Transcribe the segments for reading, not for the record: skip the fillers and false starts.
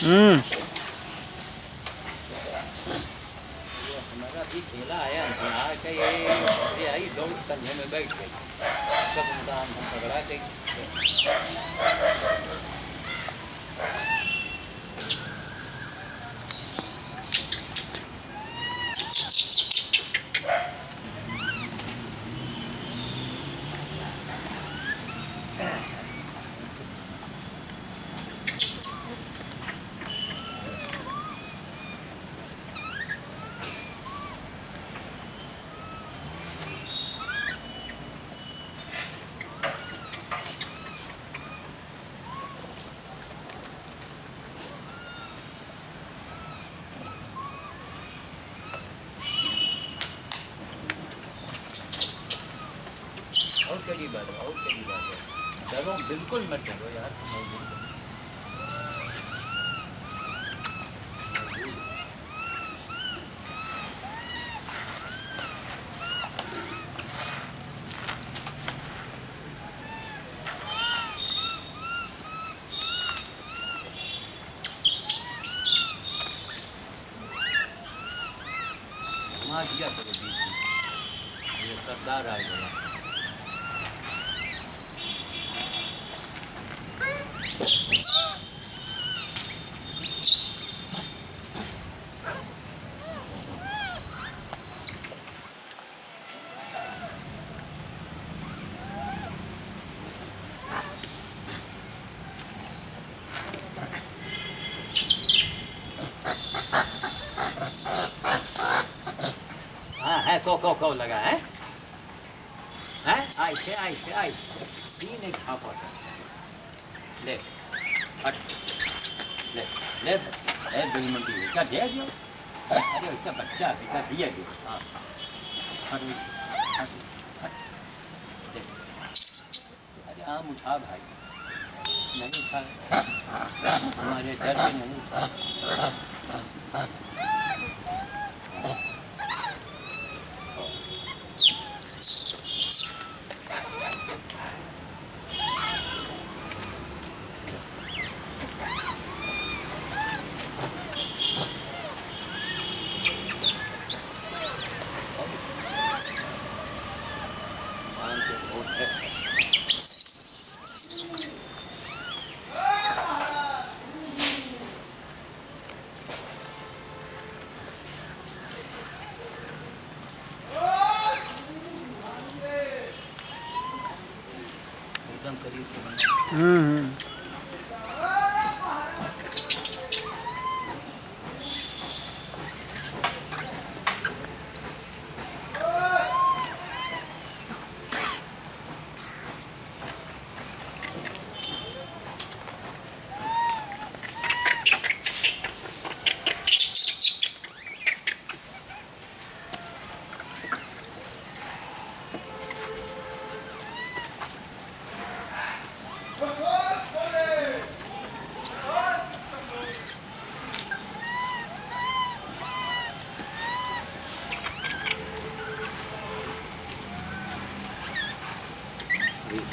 हम्म। हमारा भी ठेला आया के ये आई दौड़ कंधे में बैठ गई सब दाम हम पकड़ा गई। और कड़ी बात है, और कड़ी बात है, डरो बिल्कुल मत डरो यार। घुमा दिया करो बीच में, ये सरदार आ गया। हाँ है को लगा है, हैं आई तीन एक छापा ले हट ले ले ए बिलमंडी का दे दियो। अरे इसका बच्चा है, इसका दिया दियो। हाँ हट हट हट ले। अरे आम उठा भाई, नहीं उठा हमारे डर से नहीं उठा। एकदम करीब से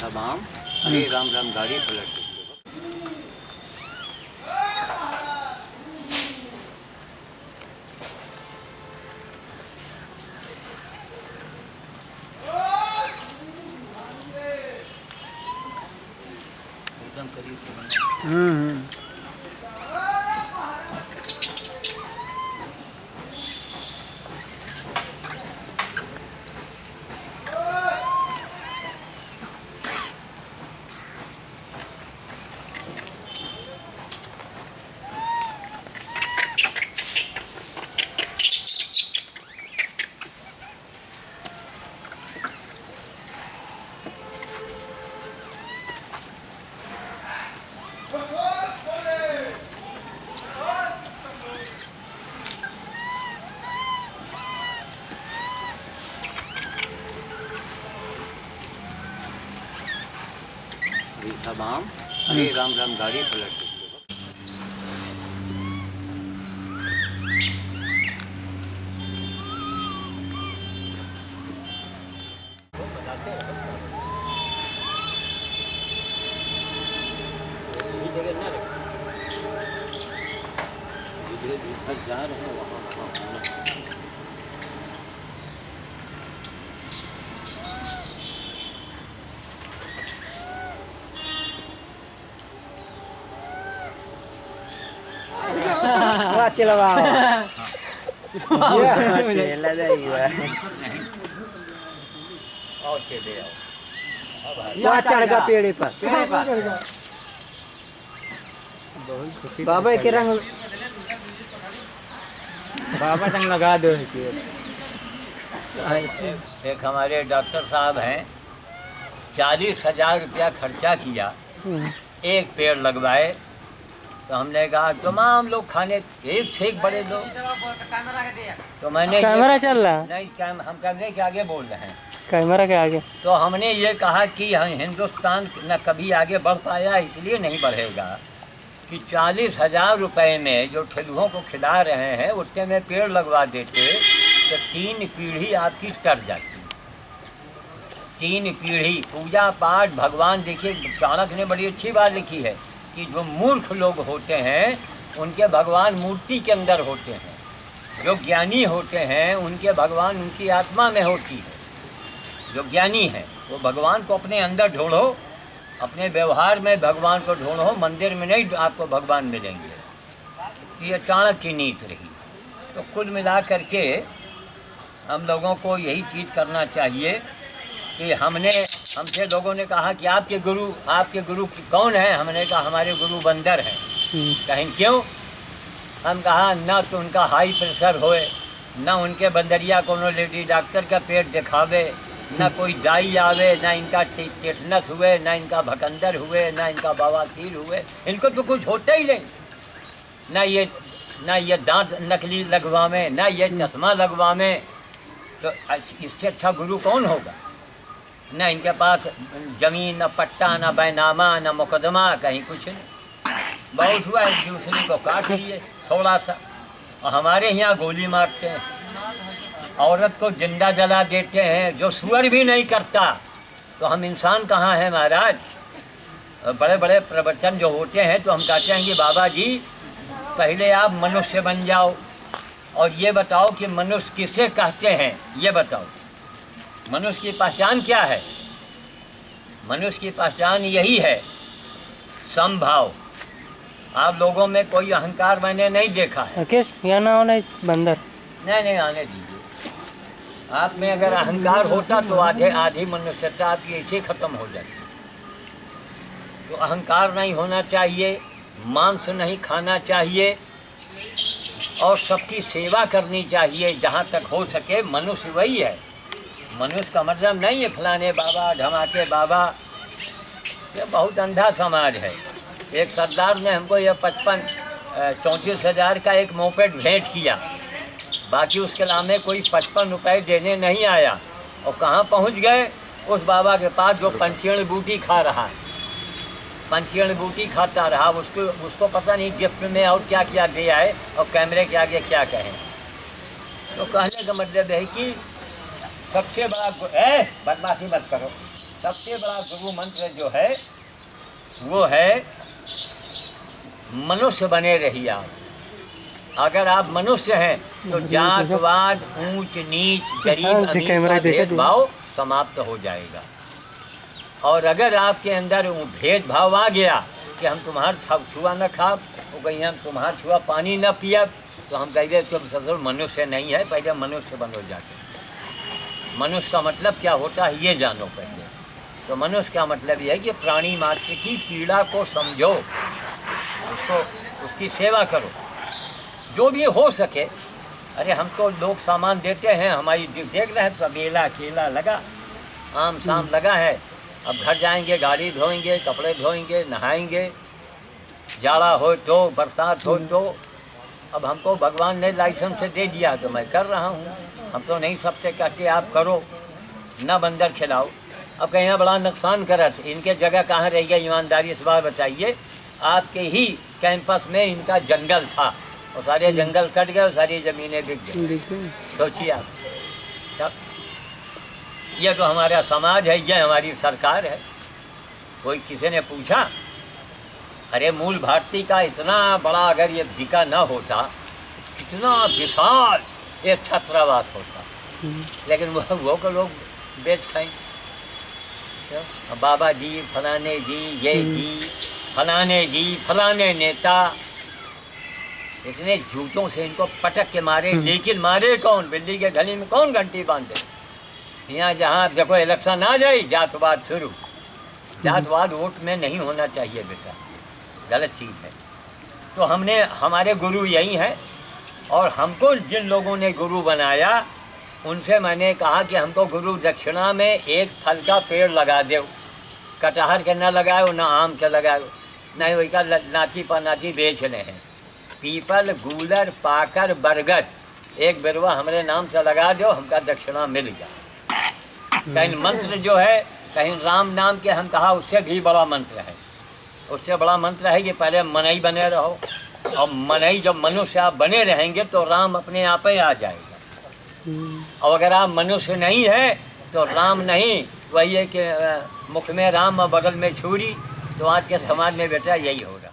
तमाम। अरे राम राम गाड़ी पलट गई। एकदम करीब से तमाम। अरे राम राम गाड़ी पलट गई। जगह ना घर है वहाँ चला और चले वहाँ चढ़ गया पेड़ पर बाबा के रंग बाबा रंग लगा दो। एक हमारे डॉक्टर साहब हैं, 40,000 रुपया खर्चा किया, एक पेड़ लगवाए। तो हमने कहा तमाम लोग खाने एक से एक बड़े लोग, तो मैंने कैमरा चल रहा नहीं, हम कैमरे के आगे बोल रहे हैं, कैमरा के आगे। तो हमने ये कहा कि हम हिंदुस्तान न कभी आगे बढ़ पाया, इसलिए नहीं बढ़ेगा कि 40,000 रुपये में जो ठेलुओं को खिला रहे हैं उतने में पेड़ लगवा देते तो 3 पीढ़ी आपकी तर जाती। 3 पीढ़ी पूजा पाठ भगवान। देखिए चाणक्य ने बड़ी अच्छी बात लिखी है कि जो मूर्ख लोग होते हैं उनके भगवान मूर्ति के अंदर होते हैं, जो ज्ञानी होते हैं उनके भगवान उनकी आत्मा में होती है। जो ज्ञानी है वो भगवान को अपने अंदर ढूंढो, अपने व्यवहार में भगवान को ढूंढो, मंदिर में नहीं आपको भगवान मिलेंगे। ये चाणक्य की नीति रही। तो कुल मिला करके हम लोगों को यही चीज़ करना चाहिए कि हमसे लोगों ने कहा कि आपके गुरु कौन है? हमने कहा हमारे गुरु बंदर हैं। कहें क्यों? हम कहा ना तो उनका हाई प्रेशर होए, ना उनके बंदरिया कोनो लेडी डॉक्टर का पेट दिखावे, ना कोई दाई आवे, ना इनका टेटनस हुए, ना इनका भकंदर हुए, ना इनका बवासीर हुए। इनको तो कुछ होता ही नहीं। ना ये दांत नकली लगवावे, ना ये चश्मा लगवावे। तो इससे अच्छा गुरु कौन होगा? न इनके पास जमीन, न पट्टा, न बैनामा, न मुकदमा, कहीं कुछ नहीं। बहुत हुआ एक दूसरे को काट लिए थोड़ा सा, और हमारे यहाँ गोली मारते हैं, औरत को जिंदा जला देते हैं, जो सुअर भी नहीं करता। तो हम इंसान कहाँ हैं महाराज? बड़े बड़े प्रवचन जो होते हैं तो हम कहते हैं कि बाबा जी पहले आप मनुष्य बन जाओ और ये बताओ कि मनुष्य किसे कहते हैं, ये बताओ। मनुष्य की पहचान क्या है? मनुष्य की पहचान यही है, समभाव। आप लोगों में कोई अहंकार मैंने नहीं देखा है। यहाँ ना होना बंदर नहीं आने दीजिए। आप में अगर अहंकार होता तो आधी मनुष्यता आपकी ऐसे खत्म हो जाती। तो अहंकार नहीं होना चाहिए, मांस नहीं खाना चाहिए और सबकी सेवा करनी चाहिए जहाँ तक हो सके। मनुष्य वही है। मनुष्य का मतलब नहीं है फलाने बाबा, ढमाके बाबा। ये बहुत अंधा समाज है। एक सरदार ने हमको यह 34,000 का एक मोपेड भेंट किया, बाकी उसके नामे कोई 55 रुपये देने नहीं आया। और कहाँ पहुँच गए? उस बाबा के पास जो पंचीर्ण बूटी खा रहा, पंचीर्ण बूटी खाता रहा। उसको पता नहीं गिफ्ट में और क्या क्या दिया है और कैमरे के आगे क्या कहें। तो कहने का मतलब है कि सबसे बड़ा बदमाशी मत करो। सबसे बड़ा गुरु मंत्र जो है वो है मनुष्य बने रहिए आप। अगर आप मनुष्य हैं तो जातवाद, ऊंच नीच, गरीब अमीर का भेदभाव समाप्त हो जाएगा। और अगर आपके अंदर भेदभाव आ गया कि हम तुम्हारा छुआ न खाब, वो कहीं हम तुम्हारा छुआ पानी न पिया, तो हम कहेंगे तुम ससुर मनुष्य नहीं है, पहले मनुष्य बनो जाके। मनुष्य का मतलब क्या होता है ये जानो पहले। तो मनुष्य का मतलब ये है कि प्राणी मात्र की पीड़ा को समझो, उसकी सेवा करो जो भी हो सके। अरे हम तो लोग सामान देते हैं, हमारी देख रहे हैं तबेला केला लगा, आम शाम लगा है। अब घर जाएंगे, गाड़ी धोएंगे, कपड़े धोएंगे, नहाएंगे, जाड़ा हो तो बरसात हो तो। अब हमको भगवान ने लाइसेंस दे दिया तो मैं कर रहा हूँ। हम तो नहीं सबसे कहते आप करो, ना बंदर खिलाओ। अब कहीं बड़ा नुकसान करा, इनके जगह कहाँ रह गया? ईमानदारी से बात बताइए। आपके ही कैंपस में इनका जंगल था, और सारे जंगल कट गए और सारी ज़मीनें बिक गई। सोचिए आप। तब ये तो हमारा समाज है, ये हमारी सरकार है। कोई किसी ने पूछा, अरे मूल भारती का इतना बड़ा अगर ये बिका ना होता, इतना विशाल एक छात्रावास होता, लेकिन वो को लोग बेच खाएं। तो बाबा जी, फलाने जी, ये जी, फलाने जी, फलाने नेता, इतने झूठों से इनको पटक के मारे, लेकिन मारे कौन? बिल्ली के गली में कौन घंटी बांधे? यहाँ जहाँ देखो इलेक्शन आ जाए, जातवाद शुरू। जातवाद वोट में नहीं होना चाहिए बेटा, गलत चीज़ है। तो हमने, हमारे गुरु यही हैं, और हमको जिन लोगों ने गुरु बनाया उनसे मैंने कहा कि हमको गुरु दक्षिणा में एक फल का पेड़ लगा दो। कटहर के न लगाओ, ना आम के लगाओ, नहीं वही का नाती पनाती बेच रहे हैं। पीपल, गूलर, पाकर, बरगद एक बिरवा हमारे नाम से लगा दो, हमका दक्षिणा मिल जाए। कहीं मंत्र जो है, कहीं राम नाम के हम कहा उससे भी बड़ा मंत्र है। उससे बड़ा मंत्र है कि पहले मनई बने रहो, और मनई जब मनुष्य आप बने रहेंगे तो राम अपने आप ही आ जाएगा। और अगर आप मनुष्य नहीं है तो राम नहीं, वही है कि मुख में राम और बगल में छुरी। तो आज के समाज में बेटा यही हो रहा है।